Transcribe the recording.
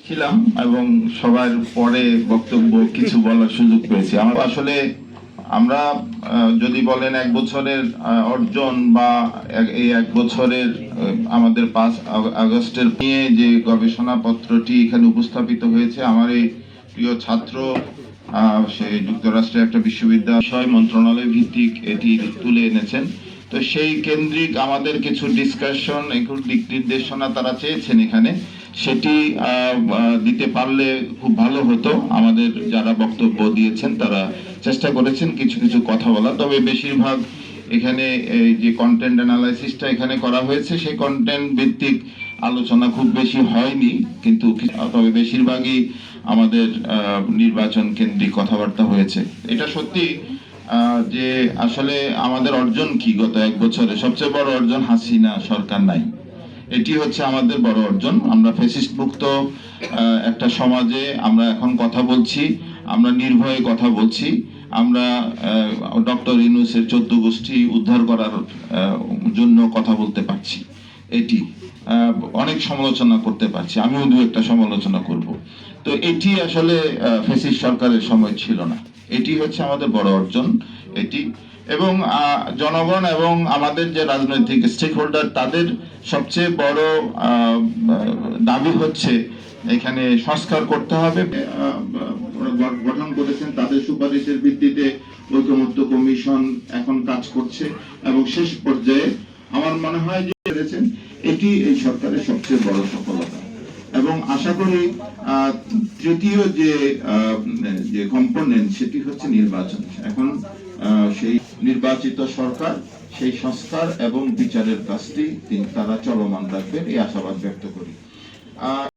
ছিলাম এবং সবার পরে বক্তব্য কিছু বলার সুযোগ পেয়েছি। আমার আসলে আমরা যদি বলেন এক বছরের অর্জন বা এই এক বছরের আমাদের 5 আগস্টের নিয়ে যে গবেষণাপত্রটি এখানে উপস্থাপিত হয়েছে, আমার এই প্রিয় ছাত্র সে যুক্তরাষ্ট্রের একটা বিশ্ববিদ্যালয় মন্ত্রণালয় ভিত্তিক এটি তুলে এনেছেন। তো সেই কেন্দ্রিক আমাদের কিছু ডিসকাশন, এগুলো দিক নির্দেশনা তারা চেয়েছেন এখানে, সেটি দিতে পারলে খুব ভালো হতো। আমাদের যারা বক্তব্য দিয়েছেন তারা চেষ্টা করেছেন কিছু কিছু কথা বলা, তবে বেশিরভাগ এখানে এই যে কন্টেন্ট অ্যানালাইসিসটা এখানে করা হয়েছে সেই কন্টেন্ট ভিত্তিক আলোচনা খুব বেশি হয়নি, কিন্তু তবে বেশিরভাগই আমাদের নির্বাচন কেন্দ্রিক কথাবার্তা হয়েছে। এটা সত্যি যে আসলে আমাদের অর্জন কি, গত এক বছরে সবচেয়ে বড় অর্জন হাসিনা সরকার নাই, এটি হচ্ছে আমাদের বড় অর্জন। আমরা ফ্যাসিস্ট মুক্ত একটা সমাজে আমরা এখন কথা বলছি, আমরা নির্ভয়ে কথা বলছি, আমরা ডক্টর ইউনূসের 14 গোষ্ঠী উদ্ধার করার জন্য কথা বলতে পারছি। এটি অনেক সমালোচনা করতে পারছি, আমিও দু একটা সমালোচনা করব। তো এটি আসলে ফ্যাসিস্ট সরকারের সময় ছিল না, এটি হচ্ছে আমাদের বড় অর্জন এটি। এবং জনগণ এবং আমাদের যে রাজনৈতিক স্টেক হোল্ডার তাদের সবচেয়ে বড় দাবি হচ্ছে এখানে সংস্কার করতে হবে। গঠন করেছেন, তাদের সুপারিশের ভিত্তিতে ঐকমত্য কমিশন এখন কাজ করছে এবং শেষ পর্যায়ে আমার মনে হয় যে এটি এই সরকারের সবচেয়ে বড় সফলতা। এবং আশা করি তৃতীয় যে কম্পোনেন্ট সেটি হচ্ছে নির্বাচন। এখন সেই নির্বাচিত সরকার সেই সংস্কার এবং বিচারের কাজটি তারা চলমান রাখবেন, এই আশাবাদ ব্যক্ত করি।